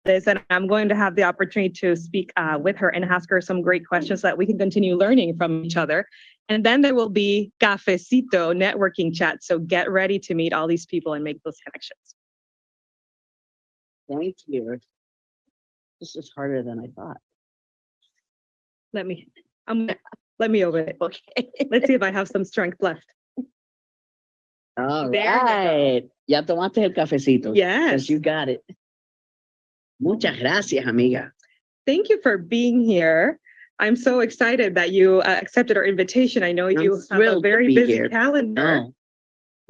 this, and I'm going to have the opportunity to speak with her and ask her some great questions so that we can continue learning from each other. And then there will be cafecito networking chat. So get ready to meet all these people and make those connections. Thank you. This is harder than I thought. Let me over it. Okay. Let's see if I have some strength left. All There you right. Ya tomaste el cafecito. Yes. Because you got it. Muchas gracias, amiga. Thank you for being here. I'm so excited that you accepted our invitation. I know you have a very busy calendar. Oh,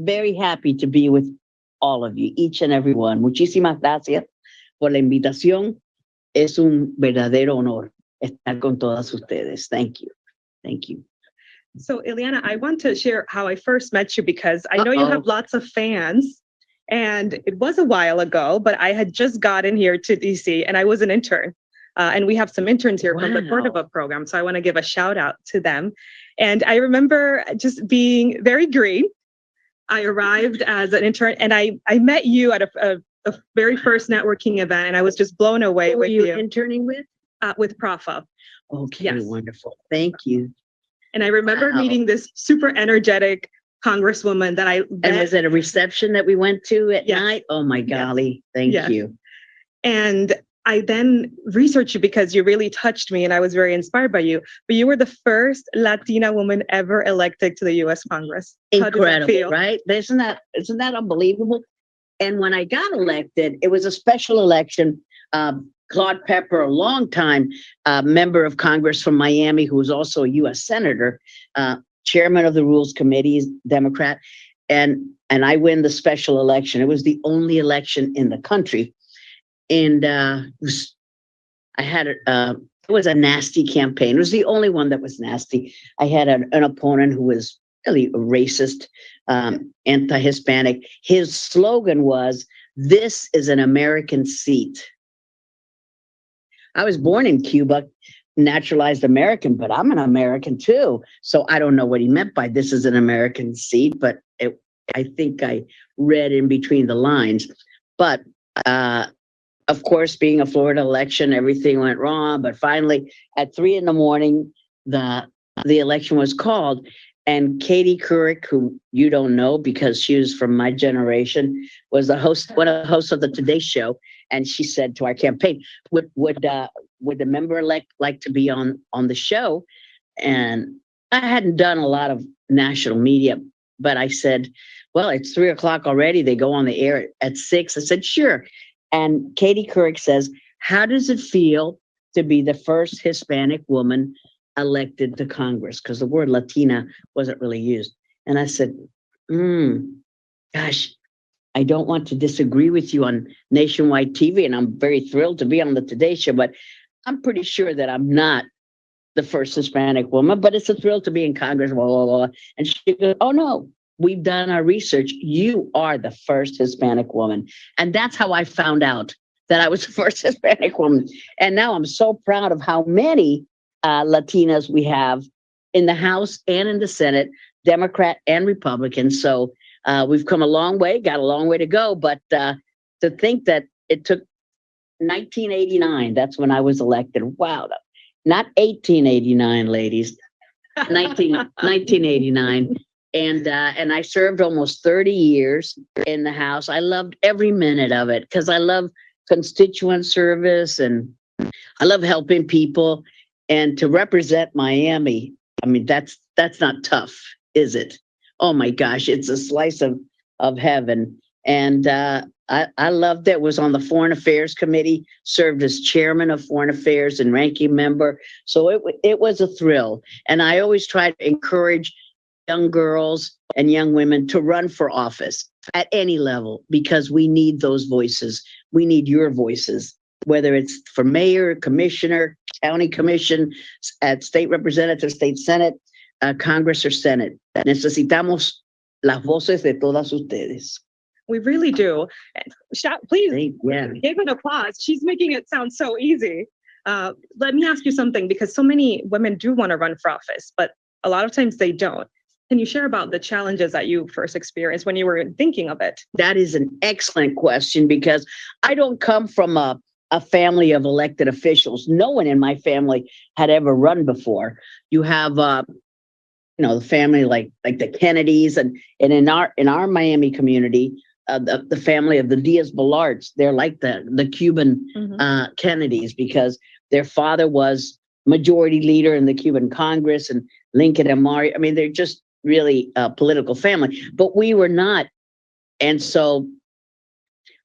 very happy to be with all of you, each and every one. Muchísimas gracias por la invitación. Es un verdadero honor estar con todas ustedes. Thank you. Thank you. So, Ileana, I want to share how I first met you because I know you have lots of fans. And it was a while ago, but I had just gotten here to DC and I was an intern. And we have some interns here from the Cordova program. So I want to give a shout out to them. And I remember just being very green. I arrived as an intern and I met you at a very first networking event and I was just blown away with you. Who were you interning with? With Profa. Okay, yes. Wonderful. Thank you. And I remember meeting this super energetic Congresswoman that I met. And was it a reception that we went to at night? Oh my golly. Thank you. And I then researched you because you really touched me and I was very inspired by you. But you were the first Latina woman ever elected to the US Congress. Incredible, right? Isn't that unbelievable? And when I got elected, it was a special election. Claude Pepper, a longtime member of Congress from Miami, who was also a US Senator, chairman of the Rules Committee, Democrat, and I win the special election. It was the only election in the country. And it was a nasty campaign. It was the only one that was nasty. I had an opponent who was really racist, anti-Hispanic. His slogan was, "This is an American seat." I was born in Cuba, naturalized American, but I'm an American too. So I don't know what he meant by "this is an American seat," but I think I read in between the lines. But of course, being a Florida election, everything went wrong. But finally, at 3 a.m, the election was called, and Katie Couric, who you don't know because she was from my generation, was the host, one of the hosts of the Today Show, and she said to our campaign, "Would the member-elect like to be on the show?" And I hadn't done a lot of national media, but I said, "Well, it's 3 o'clock already. They go on the air at 6." I said, "Sure." And Katie Couric says, "How does it feel to be the first Hispanic woman elected to Congress?" Because the word Latina wasn't really used. And I said, gosh, I don't want to disagree with you on nationwide TV, and I'm very thrilled to be on the Today Show, but I'm pretty sure that I'm not the first Hispanic woman, but it's a thrill to be in Congress, blah, blah, blah. And she goes, "Oh no, we've done our research. You are the first Hispanic woman." And that's how I found out that I was the first Hispanic woman. And now I'm so proud of how many Latinas we have in the House and in the Senate, Democrat and Republican. So we've come a long way, got a long way to go. But to think that it took 1989, that's when I was elected. Wow. Not 1889, ladies, 1989. And I served almost 30 years in the House. I loved every minute of it because I love constituent service and I love helping people. And to represent Miami, I mean, that's not tough, is it? Oh my gosh, it's a slice of heaven. And I loved it. Was on the Foreign Affairs Committee, served as chairman of Foreign Affairs and ranking member. So it was a thrill. And I always try to encourage young girls and young women to run for office at any level, because we need those voices. We need your voices, whether it's for mayor, commissioner, county commission, at state representative, state senate, Congress or Senate. Necesitamos las voces de todas ustedes. We really do. Please yeah. Give an applause. She's making it sound so easy. Let me ask you something, because so many women do want to run for office, but a lot of times they don't. Can you share about the challenges that you first experienced when you were thinking of it? That is an excellent question, because I don't come from a a family of elected officials. No one in my family had ever run before. You have, the family like the Kennedys, and in our Miami community, the family of the Diaz-Balards. They're like the Cuban Kennedys, because their father was majority leader in the Cuban Congress, and Lincoln and Mario. I mean, they're just really a political family, but we were not. And so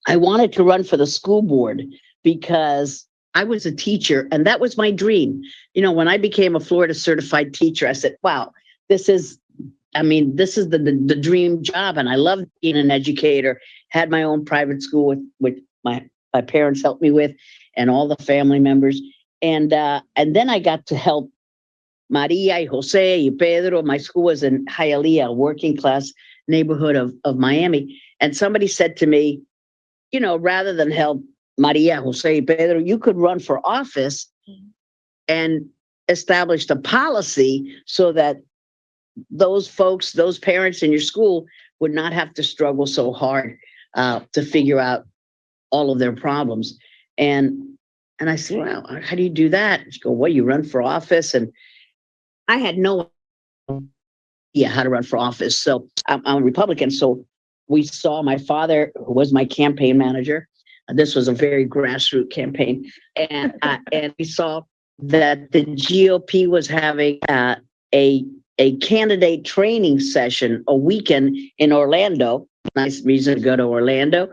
I wanted to run for the school board because I was a teacher and that was my dream. When I became a Florida certified teacher, I said, wow, this is the dream job. And I loved being an educator, had my own private school, which my parents helped me with, and all the family members. And then I got to help Maria y Jose y Pedro. My school was in Hialeah, a working class neighborhood of Miami. And somebody said to me, rather than help Maria, Jose, y Pedro, you could run for office and establish the policy so that those folks, those parents in your school would not have to struggle so hard to figure out all of their problems. And I said, well, how do you do that? She go, well, you run for office. And I had no idea how to run for office. So I'm a Republican. So we saw my father, who was my campaign manager. This was a very grassroots campaign. And we saw that the GOP was having a candidate training session a weekend in Orlando. Nice reason to go to Orlando.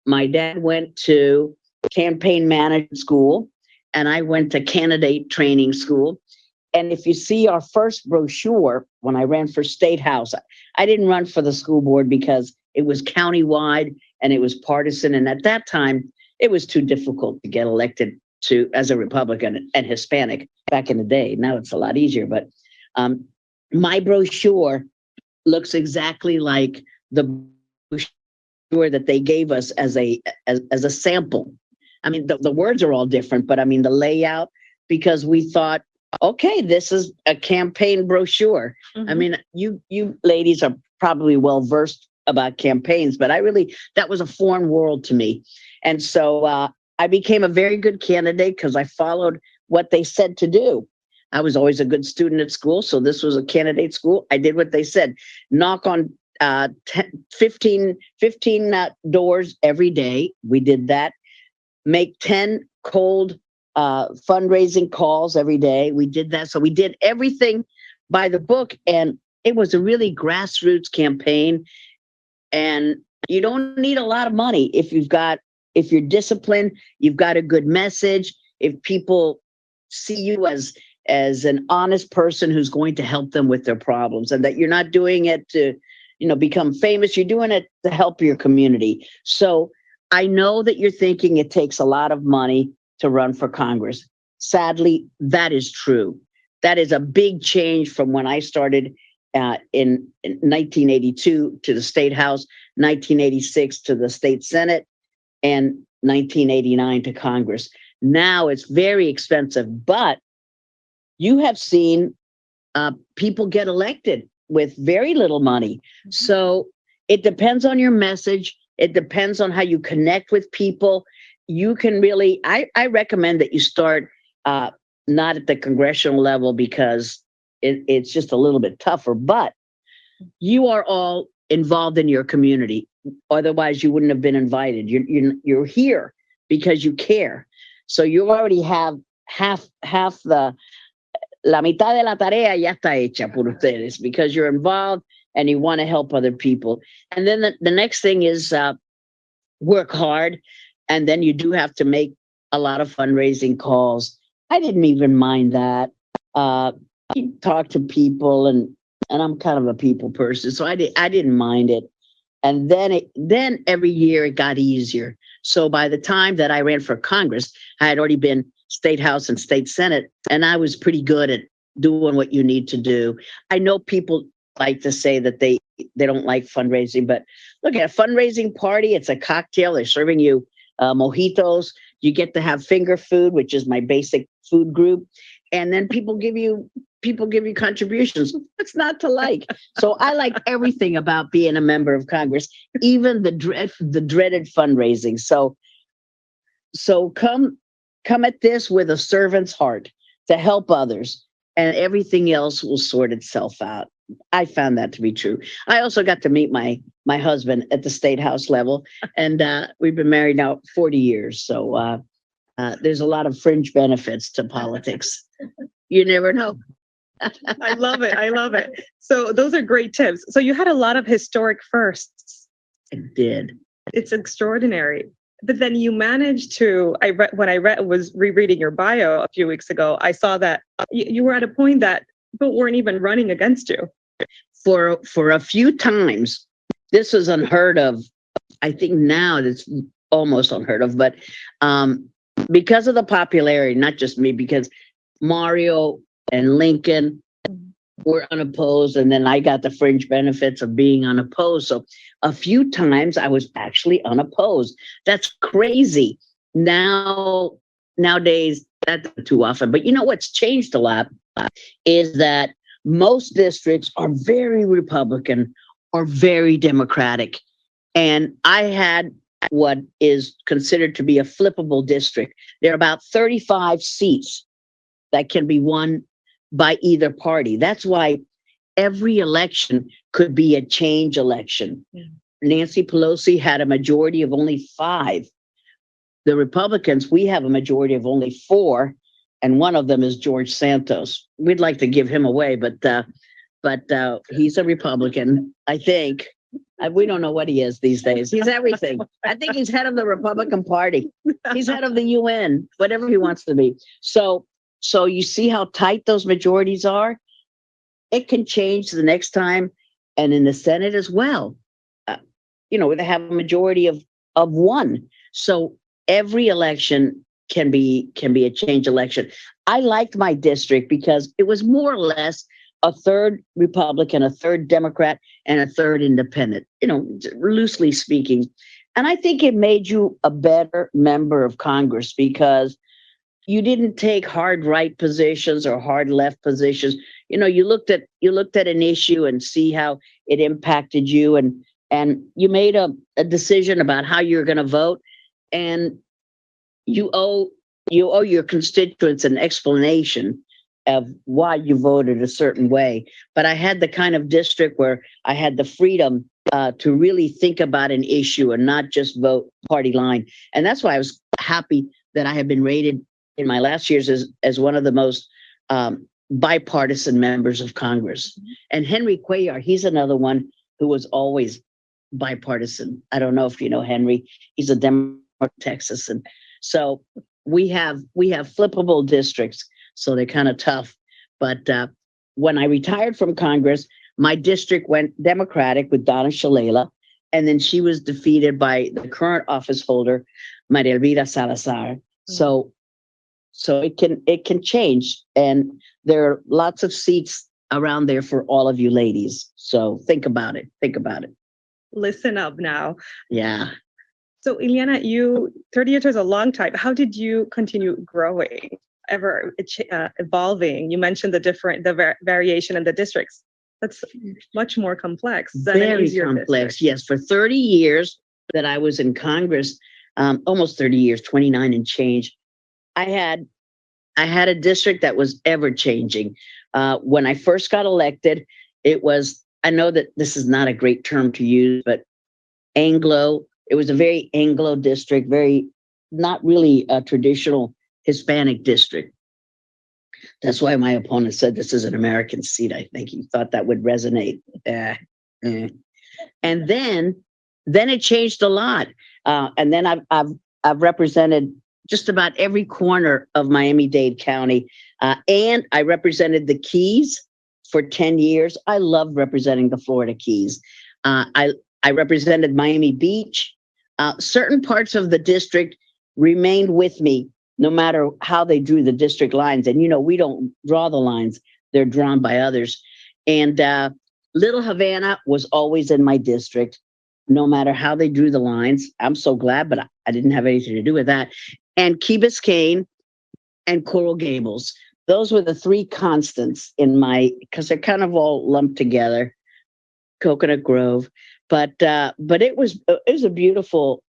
My dad went to campaign management school, and I went to candidate training school. And if you see our first brochure, when I ran for state house, I didn't run for the school board because it was countywide and it was partisan. And at that time, it was too difficult to get elected as a Republican and Hispanic back in the day. Now it's a lot easier. But my brochure looks exactly like the brochure that they gave us as a sample. I mean, the words are all different, but I mean, the layout, because we thought, okay, this is a campaign brochure. I mean, you ladies are probably well versed about campaigns, but that was a foreign world to me. And so I became a very good candidate because I followed what they said to do. I was always a good student at school, so this was a candidate school. I did what they said. Knock on 15 doors every day. We did that. Make 10 cold fundraising calls every day. We did that. So we did everything by the book, and it was a really grassroots campaign. And you don't need a lot of money if you're disciplined, you've got a good message, if people see you as an honest person who's going to help them with their problems, and that you're not doing it to, become famous. You're doing it to help your community. So I know that you're thinking it takes a lot of money to run for Congress. Sadly, that is true. That is a big change from when I started in 1982 to the State House, 1986 to the State Senate, and 1989 to Congress. Now it's very expensive, but you have seen people get elected with very little money. So it depends on your message. It depends on how you connect with people. You can really, I recommend that you start not at the congressional level because it's just a little bit tougher, but you are all involved in your community. Otherwise, you wouldn't have been invited. You're here because you care. So you already have half la mitad de la tarea ya está hecha por ustedes, because you're involved and you want to help other people. And then the next thing is work hard. And then you do have to make a lot of fundraising calls. I didn't even mind that. You talk to people, and I'm kind of a people person, so I didn't mind it. And then every year it got easier. So by the time that I ran for Congress, I had already been State House and State Senate, and I was pretty good at doing what you need to do. I know people like to say that they don't like fundraising, but look, at a fundraising party, it's a cocktail. They're serving you mojitos. You get to have finger food, which is my basic food group, and then people give you contributions. What's not to like? So I like everything about being a member of Congress, even the dreaded fundraising. So so come at this with a servant's heart to help others, and everything else will sort itself out. I found that to be true. I also got to meet my husband at the state house level, and we've been married now 40 years. So there's a lot of fringe benefits to politics. You never know. I love it. I love it. So those are great tips. So you had a lot of historic firsts. I did. It's extraordinary. But then you managed to, when I was rereading your bio a few weeks ago, I saw that you were at a point that people weren't even running against you. For a few times, this was unheard of. I think now it's almost unheard of, but because of the popularity, not just me, because Mario and Lincoln were unopposed, and then I got the fringe benefits of being unopposed. So a few times I was actually unopposed. That's crazy. Nowadays, that's not too often. But you know what's changed a lot is that most districts are very Republican or very Democratic. And I had what is considered to be a flippable district. There are about 35 seats that can be won by either party. That's why every election could be a change election. Yeah. Nancy Pelosi had a majority of only 5. The Republicans, we have a majority of only 4, and one of them is George Santos. We'd like to give him away, but he's a Republican, I think. We don't know what he is these days. He's everything. I think he's head of the Republican Party. He's head of the UN, whatever he wants to be. So you see how tight those majorities are? It can change the next time, and in the Senate as well. They have a majority of 1. So every election can be a change election. I liked my district because it was more or less a third Republican, a third Democrat, and a third independent, loosely speaking. And I think it made you a better member of Congress because you didn't take hard right positions or hard left positions. You looked at an issue and see how it impacted you, and you made a decision about how you're going to vote, and you owe your constituents an explanation of why you voted a certain way. But I had the kind of district where I had the freedom to really think about an issue and not just vote party line. And that's why I was happy that I have been rated in my last years as one of the most bipartisan members of Congress. And Henry Cuellar, he's another one who was always bipartisan. I don't know if you know Henry. He's a Democrat from Texas. And so we have flippable districts. So they're kind of tough. But when I retired from Congress, my district went Democratic with Donna Shalala, and then she was defeated by the current office holder, Maria Elvira Salazar. Mm-hmm. So it can change, and there are lots of seats around there for all of you ladies. So think about it. Listen up now. Yeah. So Ileana, 30 years is a long time. How did you continue growing? Ever evolving? You mentioned the variation in the districts. That's much more complex than very complex. Yes, for 30 years that I was in Congress, almost 30 years, 29 and change, I had a district that was ever changing. When I first got elected, it was, I know that this is not a great term to use, but Anglo. It was a very Anglo district, very not really a traditional Hispanic district. That's why my opponent said this is an American seat. I think he thought that would resonate. And then it changed a lot. And then I've represented just about every corner of Miami-Dade County, and I represented the Keys for 10 years. I loved representing the Florida Keys. I represented Miami Beach. Certain parts of the district remained with me no matter how they drew the district lines. And, we don't draw the lines. They're drawn by others. And Little Havana was always in my district, no matter how they drew the lines. I'm so glad, but I didn't have anything to do with that. And Key Biscayne and Coral Gables. Those were the 3 constants because they're kind of all lumped together. Coconut Grove. But it was a beautiful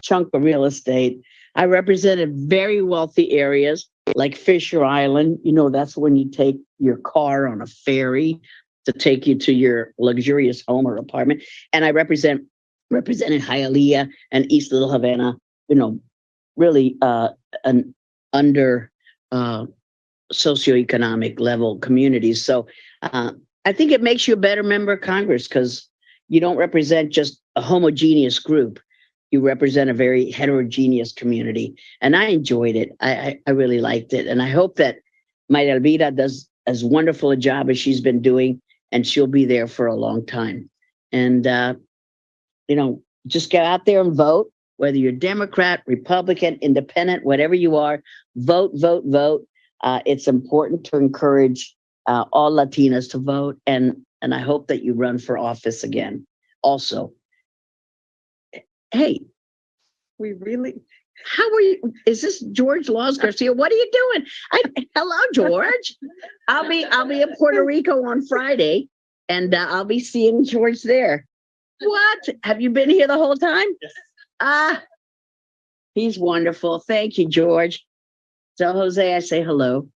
chunk of real estate. I represented very wealthy areas like Fisher Island. You know, that's when you take your car on a ferry to take you to your luxurious home or apartment. And I represented Hialeah and East Little Havana, you know, really an under socioeconomic level communities. So I think it makes you a better member of Congress because you don't represent just a homogeneous group. You represent a very heterogeneous community. And I enjoyed it. I really liked it. And I hope that Maria Elvira does as wonderful a job as she's been doing, and she'll be there for a long time. And, you know, just go out there and vote, whether you're Democrat, Republican, Independent, whatever you are, vote, vote, vote. It's important to encourage all Latinas to vote. And I hope that you run for office again. Also, hey, how are you? Is this George Laws Garcia? What are you doing? Hello, George. I'll be in Puerto Rico on Friday, and I'll be seeing George there. What? Have you been here the whole time? Yes. He's wonderful. Thank you, George. So, Jose, I say hello.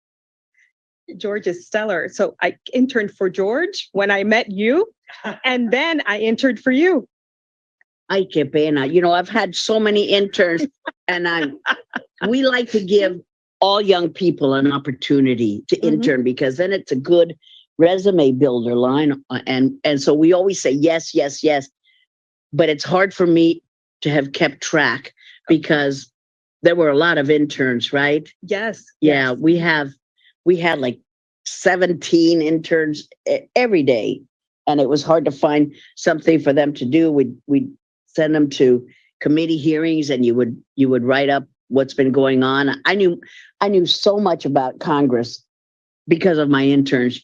George is stellar. So I interned for George when I met you, and then I interned for you. Ay, qué pena. You know, I've had so many interns, and we like to give all young people an opportunity to intern because then it's a good resume builder line. And so we always say yes, yes, yes. But it's hard for me to have kept track because there were a lot of interns, right? Yes. Yeah, yes. We had like 17 interns every day, and it was hard to find something for them to do. We'd send them to committee hearings, and you would write up what's been going on. I knew so much about Congress because of my interns.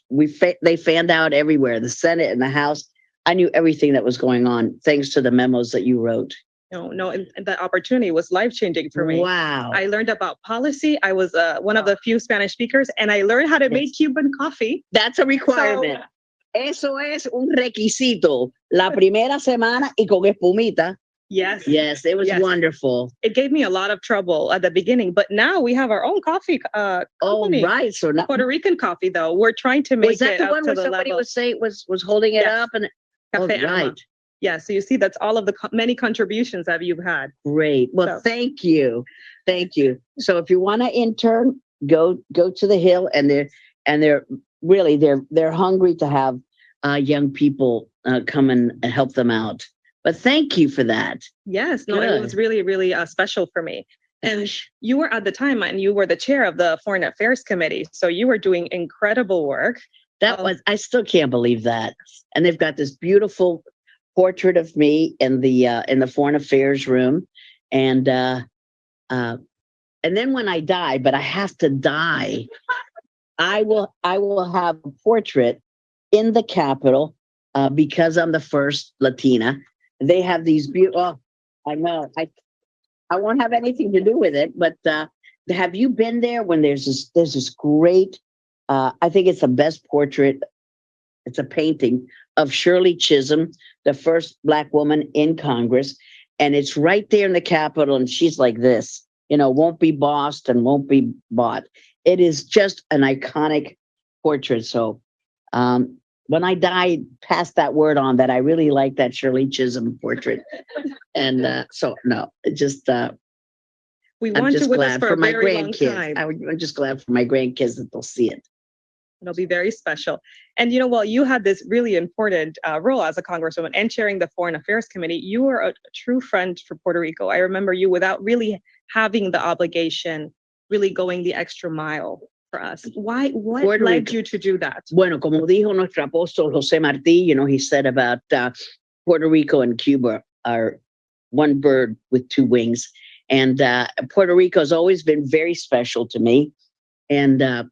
They fanned out everywhere, the Senate and the House. I knew everything that was going on thanks to the memos that you wrote. No, and that opportunity was life-changing for me. Wow. I learned about policy. I was one of the few Spanish speakers, and I learned how to make Cuban coffee. That's a requirement. Eso es un requisito. La primera semana y con espumita. Yes. Yes, it was wonderful. It gave me a lot of trouble at the beginning, but now we have our own coffee company. Oh, right. So now, Puerto Rican coffee, though. We're trying to make it up to the level. Was that the one where somebody was saying was holding it up? And Cafe right. Yeah, so you see, that's all of the many contributions that you've had. Great. Well, thank you. Thank you. So if you want to intern, go to the Hill, and they're hungry to have young people come and help them out. But thank you for that. Yes, no, it was really, really special for me. And you were at the time, and you were the chair of the Foreign Affairs Committee. So you were doing incredible work. I still can't believe that. And they've got this beautiful portrait of me in the Foreign Affairs room. And then when I die, but I have to die, I will have a portrait in the Capitol because I'm the first Latina. They have these beautiful. Oh, I know. I won't have anything to do with it. But have you been there when there's this great? I think it's the best portrait. It's a painting of Shirley Chisholm, the first Black woman in Congress, and it's right there in the Capitol. And she's like this, won't be bossed and won't be bought. It is just an iconic portrait. So. When I die, pass that word on that I really like that Shirley Chisholm portrait. And so, no, just we want you with us for a very long time. I'm just glad for my grandkids that they'll see it. It'll be very special. And, you had this really important role as a congresswoman and chairing the Foreign Affairs Committee. You were a true friend for Puerto Rico. I remember you without really having the obligation, really going the extra mile for us. What led you to do that? Bueno, como dijo nuestro apóstol José Martí, he said about Puerto Rico and Cuba are one bird with two wings. And Puerto Rico has always been very special to me. And I'm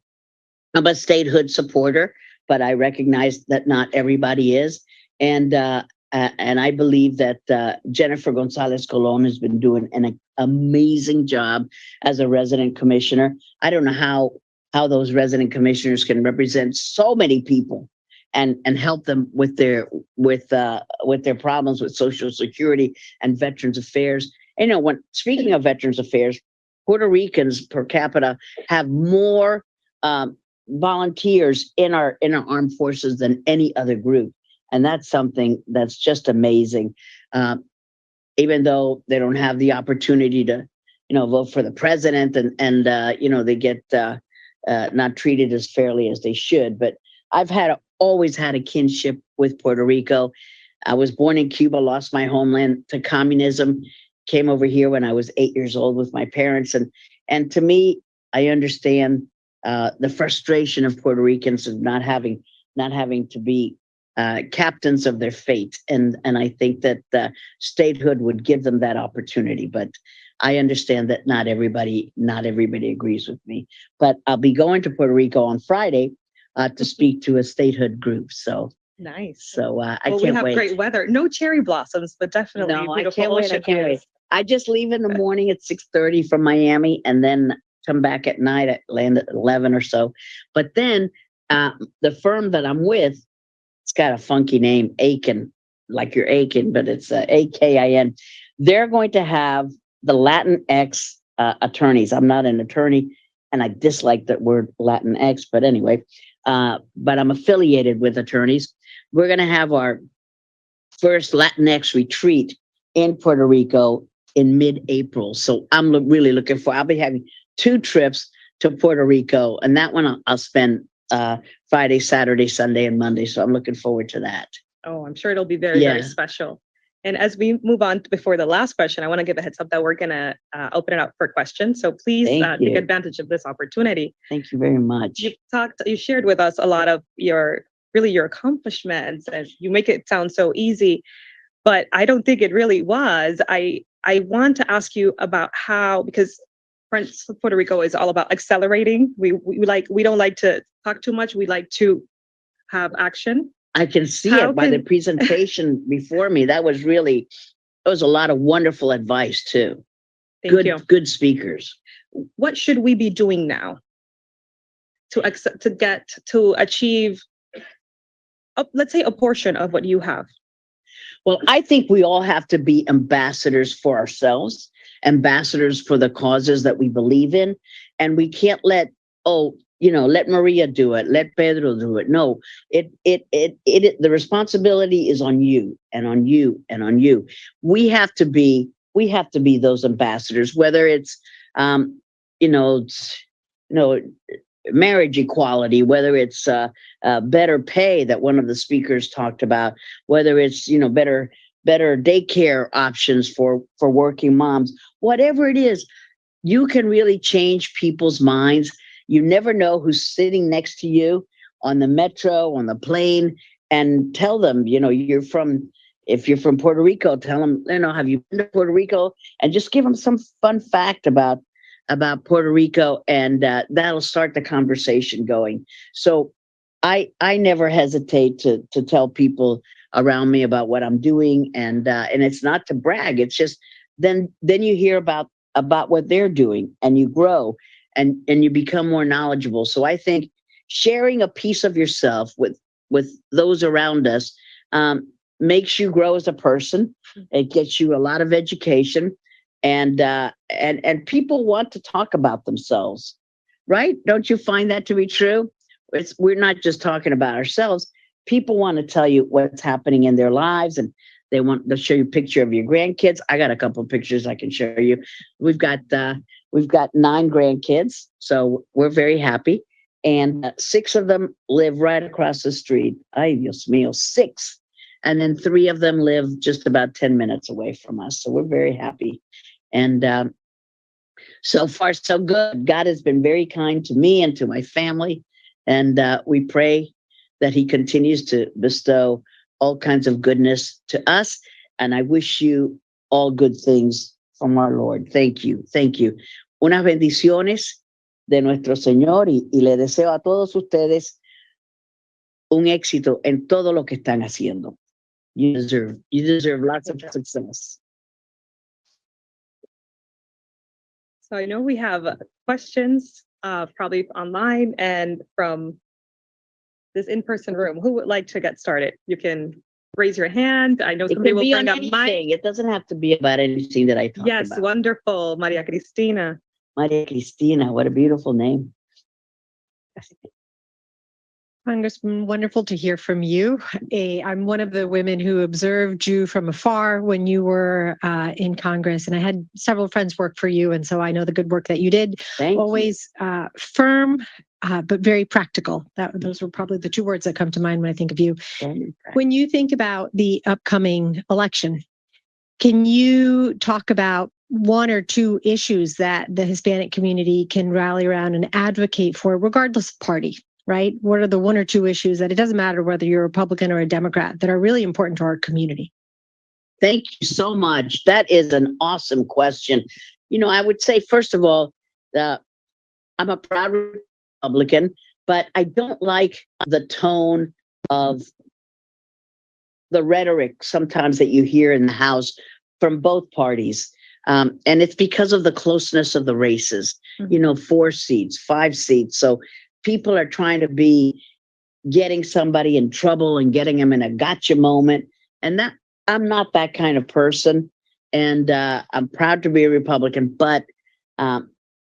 a statehood supporter, but I recognize that not everybody is. And I believe that Jennifer Gonzalez Colon has been doing an amazing job as a resident commissioner. I don't know how those resident commissioners can represent so many people and help them with their problems with Social Security and Veterans Affairs. And when speaking of Veterans Affairs, Puerto Ricans per capita have more volunteers in our armed forces than any other group, and that's something that's just amazing. Even though they don't have the opportunity to, vote for the president, and they get not treated as fairly as they should. But I've always had a kinship with Puerto Rico. I was born in Cuba, lost my homeland to communism, came over here when I was 8 years old with my parents. And to me, I understand the frustration of Puerto Ricans of not having to be captains of their fate. And I think that statehood would give them that opportunity. But I understand that not everybody agrees with me. But I'll be going to Puerto Rico on Friday to speak to a statehood group. So nice. So I well, can't we have wait. Great weather. No cherry blossoms, but definitely No, I beautiful can't wait. ocean I can't wait. views. I just leave in the morning at 6:30 from Miami, and then come back at night. At land at 11 or so. But then the firm that I'm with, it's got a funky name, Aiken, like you're aching, but it's AKIN. They're going to have the Latinx attorneys. I'm not an attorney, and I dislike that word Latinx, but anyway, but I'm affiliated with attorneys. We're going to have our first Latinx retreat in Puerto Rico in mid-April. So I'm really looking I'll be having 2 trips to Puerto Rico, and that one I'll spend Friday, Saturday, Sunday, and Monday. So I'm looking forward to that. Oh, I'm sure it'll be very, very special. And as we move on before the last question, I want to give a heads up that we're going to open it up for questions. So please take advantage of this opportunity. Thank you very much. You shared with us a lot of your accomplishments, and you make it sound so easy, but I don't think it really was. I want to ask you about how, because Friends of Puerto Rico is all about accelerating. We don't like to talk too much. We like to have action. I can see it by the presentation before me. That was a lot of wonderful advice too. Thank you. Good speakers. What should we be doing now to achieve, let's say, a portion of what you have? Well, I think we all have to be ambassadors for ourselves, ambassadors for the causes that we believe in, and we can't let Maria do it, let Pedro do it. No, the responsibility is on you and on you and on you. We have to be those ambassadors, whether it's marriage equality, whether it's better pay that one of the speakers talked about, whether it's better daycare options for working moms, whatever it is, you can really change people's minds. You never know who's sitting next to you on the metro, on the plane, and tell them, if you're from Puerto Rico, tell them, have you been to Puerto Rico? And just give them some fun fact about Puerto Rico, and that'll start the conversation going. So I never hesitate to tell people around me about what I'm doing, and it's not to brag. It's just then you hear about what they're doing, and you grow, and you become more knowledgeable. So I think sharing a piece of yourself with those around us makes you grow as a person. It gets you a lot of education. And people want to talk about themselves, right? Don't you find that to be true? We're not just talking about ourselves. People want to tell you what's happening in their lives, and they want to show you a picture of your grandkids. I got a couple of pictures I can show you. We've got 9 grandkids, so we're very happy. And 6 of them live right across the street. Ay, Dios mío, 6. And then 3 of them live just about 10 minutes away from us. So we're very happy. And so far, so good. God has been very kind to me and to my family. And we pray that he continues to bestow all kinds of goodness to us. And I wish you all good things from our Lord. Thank you. Thank you. Unas bendiciones de nuestro Señor, y le deseo a todos ustedes un éxito en todo lo que están haciendo. You deserve lots of success. So I know we have questions probably online and from this in-person room. Who would like to get started? You can raise your hand. I know It somebody can will be on bring up mic. anything. It doesn't have to be about anything that I talked Yes, about. wonderful. Maria Cristina. Maria Cristina, what a beautiful name. Congressman, wonderful to hear from you. I'm one of the women who observed you from afar when you were in Congress, and I had several friends work for you, and so I know the good work that you did. Thank Always firm, but very practical. Those were probably the two words that come to mind when I think of you. you. When you think about the upcoming election, can you talk about one or two issues that the Hispanic community can rally around and advocate for, regardless of party? Right? What are the one or two issues that it doesn't matter whether you're a Republican or a Democrat that are really important to our community? Thank you so much. That is an awesome question. You know, I would say, first of all, I'm a proud Republican, but I don't like the tone of the rhetoric sometimes that you hear in the House from both parties. And it's because of the closeness of the races, you know, 4 seats, 5 seats. So people are trying to be getting somebody in trouble and getting them in a gotcha moment. And that I'm not that kind of person. And I'm proud to be a Republican, but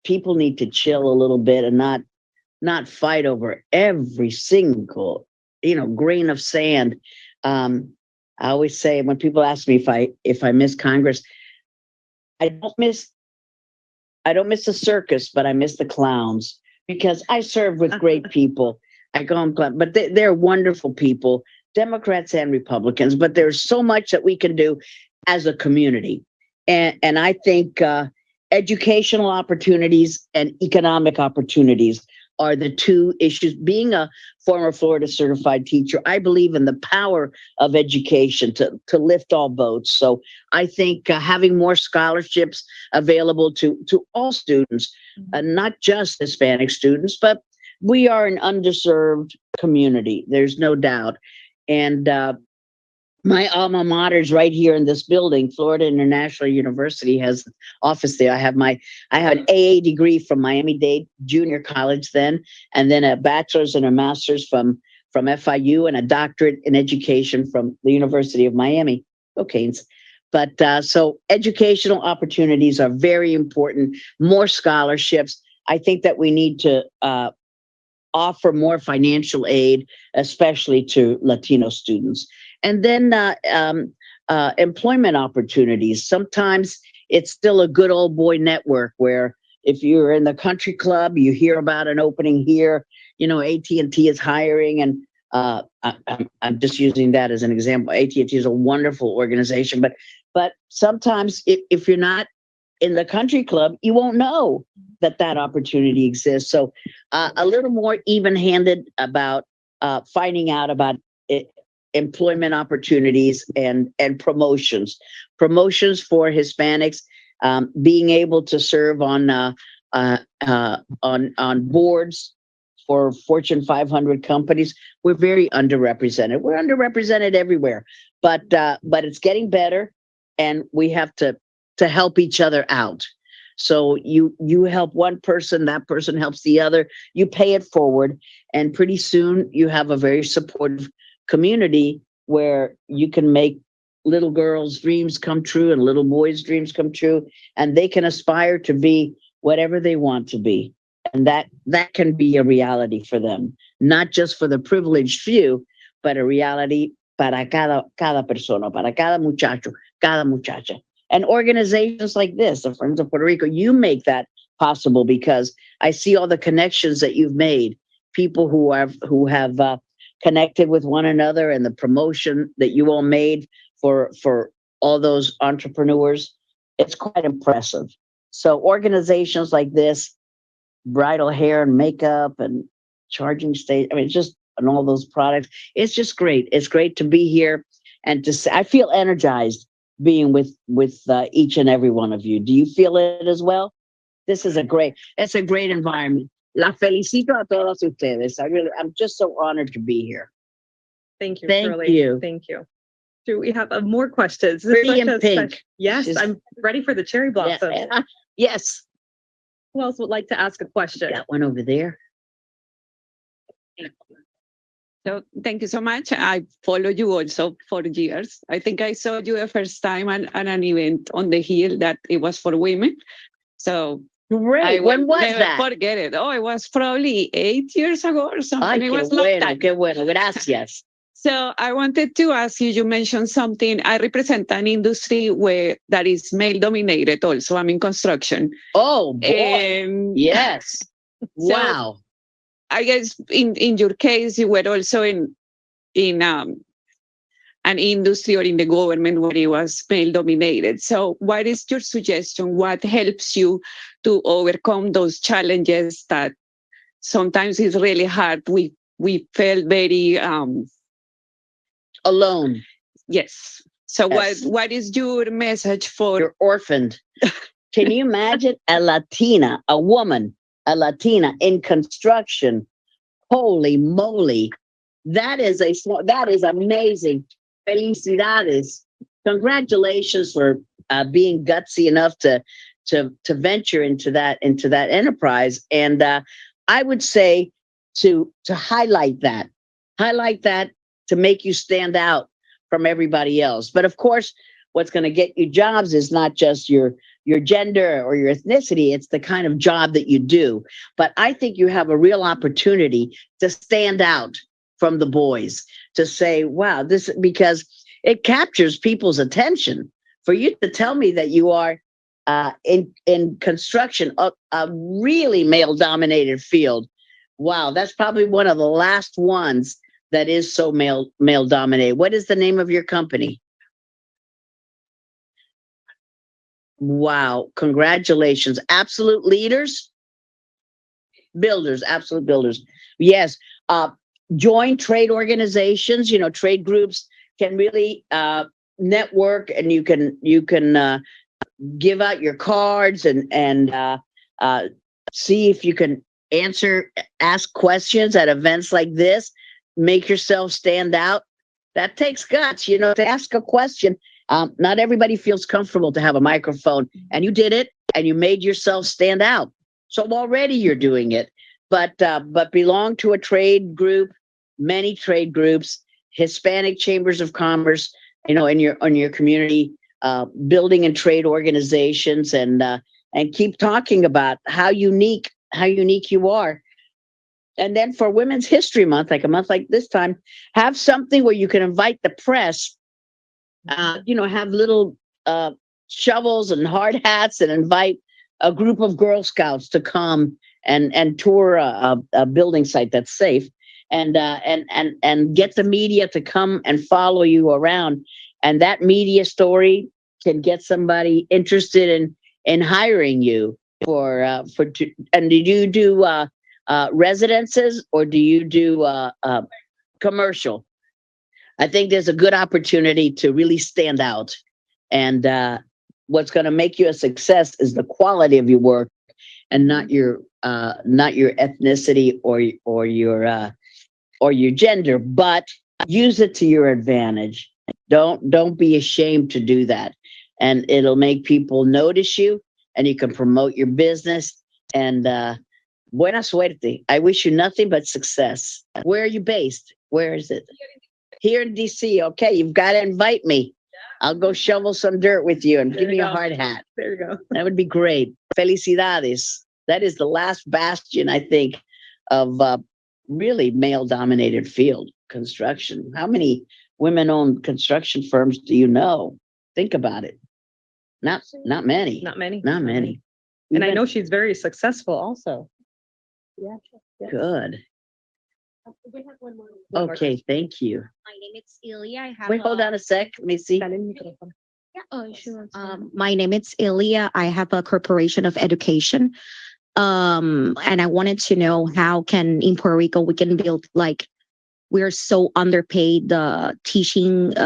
people need to chill a little bit and not fight over every single, you know, grain of sand. I always say when people ask me if I miss Congress, I don't miss the circus, but I miss the clowns. Because I serve with great people. I go and play, but they're wonderful people, Democrats and Republicans, but there's so much that we can do as a community. And I think educational opportunities and economic opportunities are the two issues. Being a former Florida certified teacher, I believe in the power of education to lift all boats. So I think having more scholarships available to all students, not just Hispanic students, but we are an underserved community. There's no doubt. And my alma mater is right here in this building. Florida International University has an office there. I have an AA degree from Miami-Dade Junior College then, and then a bachelor's and a master's from FIU, and a doctorate in education from the University of Miami. Okay. But so educational opportunities are very important. More scholarships. I think that we need to offer more financial aid, especially to Latino students. And then employment opportunities. Sometimes it's still a good old boy network where if you're in the country club, you hear about an opening here. You know, AT&T is hiring, and I'm just using that as an example. AT&T is a wonderful organization, but sometimes if you're not in the country club, you won't know that opportunity exists. So a little more even-handed about finding out about employment opportunities and promotions for Hispanics, being able to serve on boards for Fortune 500 companies. We're very underrepresented. We're underrepresented everywhere, but it's getting better, and we have to help each other out. So you help one person, that person helps the other, you pay it forward, and pretty soon you have a very supportive community where you can make little girls' dreams come true and little boys' dreams come true, and they can aspire to be whatever they want to be. And that can be a reality for them, not just for the privileged few, but a reality para cada persona, para cada muchacho, cada muchacha. And organizations like this, the Friends of Puerto Rico, you make that possible because I see all the connections that you've made, people who have connected with one another, and the promotion that you all made for all those entrepreneurs. It's quite impressive. So organizations like this, bridal hair and makeup and charging station, I mean, and all those products, it's just great. It's great to be here and to say, I feel energized being with each and every one of you. Do you feel it as well? It's a great environment. La felicito a todos ustedes. I'm just so honored to be here. Thank you. Thank Shirley. you. Thank you. Do we have more questions? Pretty in pink. Yes, I'm ready for the cherry blossom. Yeah. Yes. Who else would like to ask a question? Got one over there. So thank you so much. I follow you also for years. I think I saw you the first time at an event on the Hill that it was for women. So Great. When was never that? forget it. Oh, it was probably 8 years ago or something. Ay, It qué was long bueno, time. qué bueno. Gracias. So I wanted to ask you, you mentioned something. I represent an industry that is male dominated also. I'm in construction. Oh, boy. Yes. Wow. I guess in your case, you were also in an industry or in the government where it was male dominated. So what is your suggestion? What helps you to overcome those challenges that sometimes is really hard? We felt very alone. Yes. So Yes. what is your message for? You're orphaned. Can you imagine a Latina in construction? Holy moly. That is amazing. Felicidades. Congratulations for being gutsy enough to venture into that enterprise. And I would say to highlight that to make you stand out from everybody else. But of course, what's going to get you jobs is not just your gender or your ethnicity. It's the kind of job that you do. But I think you have a real opportunity to stand out from the boys, to say, wow, because it captures people's attention. For you to tell me that you are in construction, a really male-dominated field, wow, that's probably one of the last ones that is so male-dominated. What is the name of your company? Wow, congratulations. Absolute leaders? Builders, absolute builders. Yes. Join trade organizations. Trade groups can really network, and you can give out your cards and see if you can ask questions at events like this. Make yourself stand out. That takes guts, to ask a question. Not everybody feels comfortable to have a microphone, and you did it, and you made yourself stand out. So already you're doing it, but belong to a trade group, many trade groups, Hispanic chambers of commerce, in your community, building and trade organizations, and keep talking about how unique you are. And then for Women's History Month, like a month like this time, have something where you can invite the press. Have little shovels and hard hats, and invite a group of Girl Scouts to come and tour a building site that's safe, and get the media to come and follow you around. And that media story can get somebody interested in hiring you for. And do you do residences, or do you do commercial? I think there's a good opportunity to really stand out. And what's going to make you a success is the quality of your work, and not your ethnicity or your gender. But use it to your advantage. Don't be ashamed to do that, and it'll make people notice you, and you can promote your business. And buena suerte. I wish you nothing but success. Where are you based? Where is it? Here in DC. Okay, you've got to invite me. I'll go shovel some dirt with you and give me a hard hat. There you go. That would be great. Felicidades. That is the last bastion, I think, of really male-dominated field, construction. How many women-owned construction firms do you know? Think about it. Not many. Not many. Not many. And I know she's very successful also. Yeah. Good. We have one more. Okay, thank you. My name is Ilya. I have Wait, hold on a sec. Let me see. Yeah. Oh, sure. My name is Ilya. I have a corporation of education. And I wanted to know how can in Puerto Rico we can build, like, we're so underpaid, the teaching,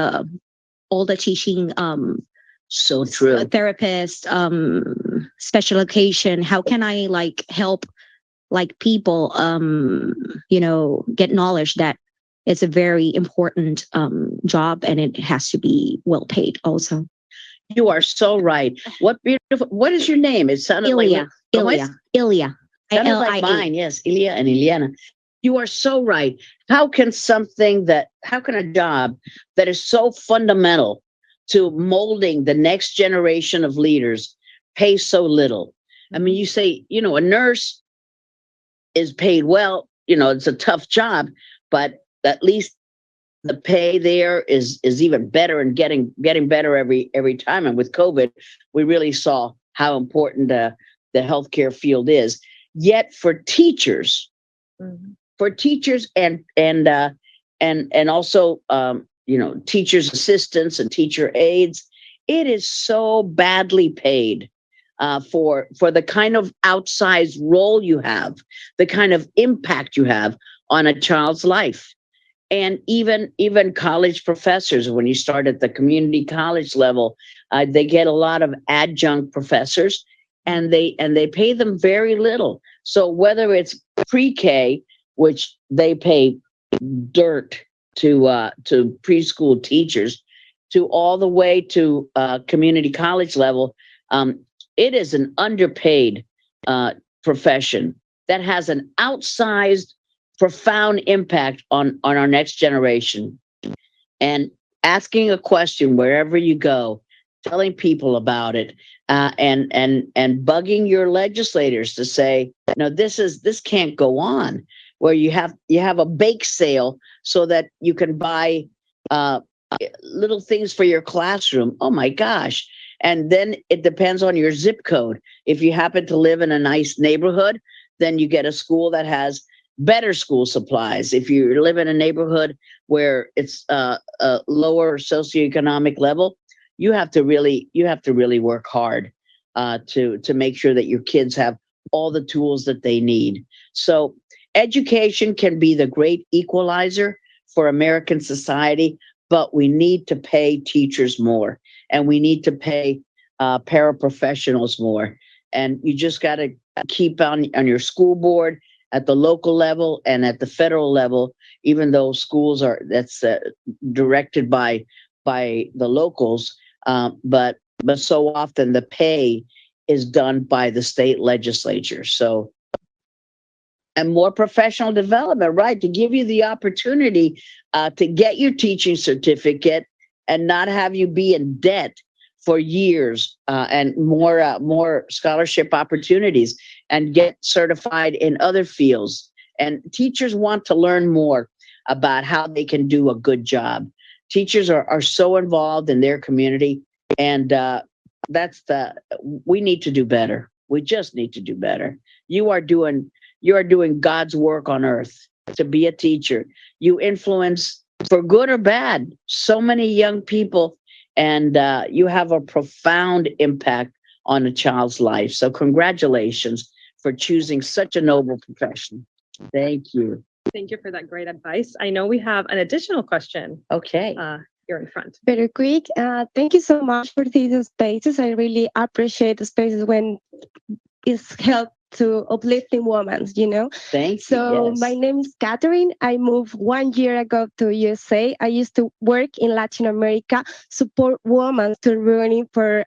all the teaching So true. therapist, special education. How can I help people get knowledge that it's a very important job, and it has to be well paid also. You are so right. What beautiful. What is your name? It sounded Ilya. like Ilya. Sounded like mine. Yes, Ilia and Ileana. You are so right. How can a job that is so fundamental to molding the next generation of leaders pay so little? I mean, you say, a nurse is paid well, it's a tough job, but at least the pay there is even better and getting better every time. And with COVID, we really saw how important the healthcare field is. Yet for teachers, and also teachers assistants and teacher aides, it is so badly paid for the kind of outsized role you have, the kind of impact you have on a child's life. And even college professors, when you start at the community college level, they get a lot of adjunct professors, and they pay them very little. So whether it's pre-K, which they pay dirt to preschool teachers, to all the way to community college level, it is an underpaid profession that has an outsized, profound impact on our next generation. And asking a question wherever you go, telling people about it, and bugging your legislators to say, no, this can't go on. Where you have a bake sale so that you can buy little things for your classroom. Oh my gosh. And then it depends on your zip code. If you happen to live in a nice neighborhood, then you get a school that has better school supplies. If you live in a neighborhood where it's a lower socioeconomic level, you have to really work hard to make sure that your kids have all the tools that they need. So education can be the great equalizer for American society, but we need to pay teachers more, and we need to pay paraprofessionals more. And you just got to keep on your school board at the local level and at the federal level, even though schools that's directed by the locals. But so often the pay is done by the state legislature. So, and more professional development, right? To give you the opportunity to get your teaching certificate and not have you be in debt for years, and more scholarship opportunities, and get certified in other fields. And teachers want to learn more about how they can do a good job. Teachers are so involved in their community, and we need to do better. We just need to do better. You are doing God's work on earth to be a teacher. You influence, for good or bad, so many young people, and you have a profound impact on a child's life. So congratulations for choosing such a noble profession. Thank you. Thank you for that great advice. I know we have an additional question. Okay. Here in front. Very quick. Thank you so much for these spaces. I really appreciate the spaces when it's helped to uplifting women, Thank you. So Yes. my name is Catherine. I moved 1 year ago to USA. I used to work in Latin America, support women to running for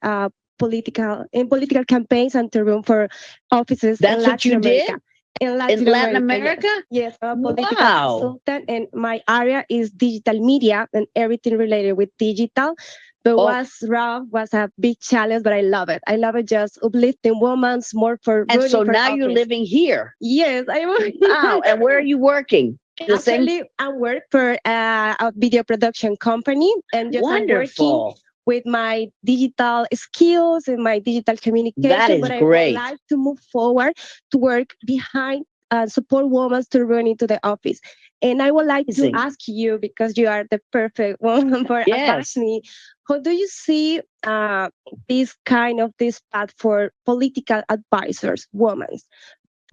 political campaigns and to run for offices in That's Latin what you America. did? In Latin America? Yes, I'm a political Wow. consultant, and my area is digital media and everything related with digital. But was rough, was a big challenge, but I love it. I love it, just uplifting women, more for And so for now office. you're living here. Yes, I work. Wow. And where are you working? Actually, I work for a video production company, and just I'm working Wonderful. with my digital skills and my digital communication. That is but great. I would like to move forward to work behind support women to run into the office. And I would like to Amazing. ask you, because you are the perfect woman for Yes. advise me, how do you see this path for political advisors, women,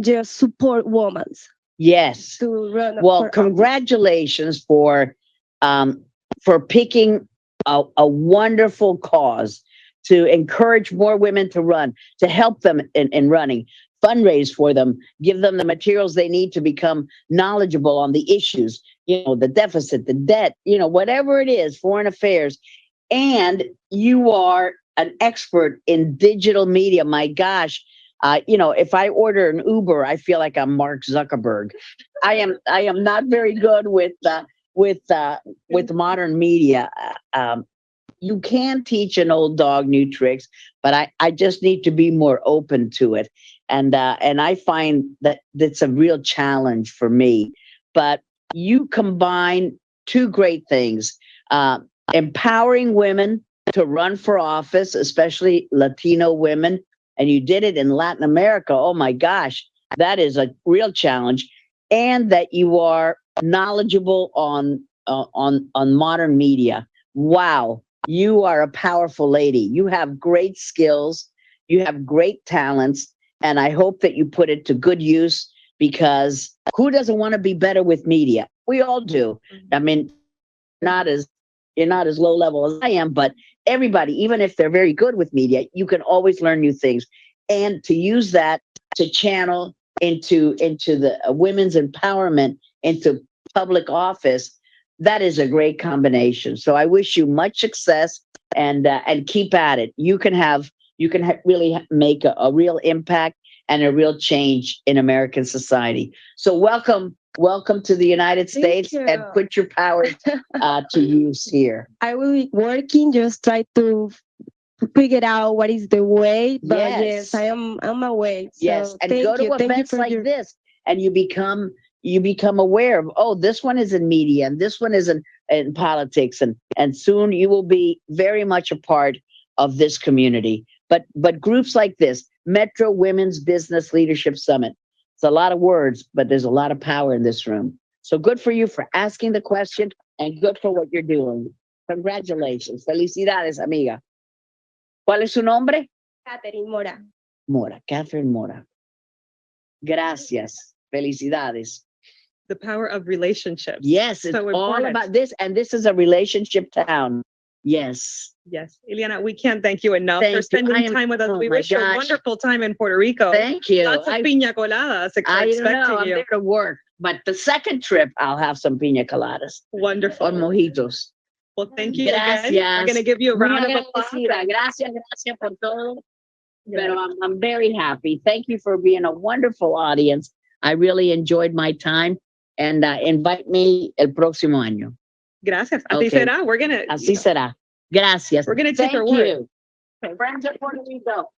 just support women Yes. to run Well, for congratulations for picking a wonderful cause to encourage more women to run, to help them in running, fundraise for them, give them the materials they need to become knowledgeable on the issues, the deficit, the debt, whatever it is, foreign affairs. And you are an expert in digital media. My gosh, If I order an Uber, I feel like I'm Mark Zuckerberg. I am not very good with modern media. You can teach an old dog new tricks, but I just need to be more open to it. And I find that that's a real challenge for me. But you combine two great things, empowering women to run for office, especially Latino women. And you did it in Latin America. Oh my gosh, that is a real challenge. And that you are knowledgeable on modern media. Wow, you are a powerful lady. You have great skills. You have great talents. And I hope that you put it to good use, because who doesn't want to be better with media? We all do. I mean, you're not as low level as I am, but everybody, even if they're very good with media, you can always learn new things. And to use that to channel into the women's empowerment, into public office, that is a great combination. So I wish you much success, and keep at it. You can really make a real impact and a real change in American society. So welcome to the United States, and put your power to use here. I will be working, just try to figure out what is the way. But yes, I'm away. So yes, and go to events like this, and you become aware of, oh, this one is in media, and this one is in politics, and soon you will be very much a part of this community. But groups like this, Metro Women's Business Leadership Summit, it's a lot of words, but there's a lot of power in this room. So good for you for asking the question, and good for what you're doing. Congratulations. Felicidades, amiga. ¿Cuál es su nombre? Catherine Mora. Catherine Mora. Gracias. Felicidades. The power of relationships. Yes, it's so all about this, and this is a relationship town. Yes. Yes. Ileana, we can't thank you enough for spending time with us. We wish you a wonderful time in Puerto Rico. Thank you. Lots of piña coladas expecting I'm you. there to work, but the second trip, I'll have some piña coladas. Wonderful. Or mojitos. Well, thank you Gracias. again. We're going to give you a round of applause. Gracias por todo. Pero I'm very happy. Thank you for being a wonderful audience. I really enjoyed my time, and invite me el próximo año. Gracias. Así será. Así será. Gracias. We're going to take your word. Friends of Puerto Rico.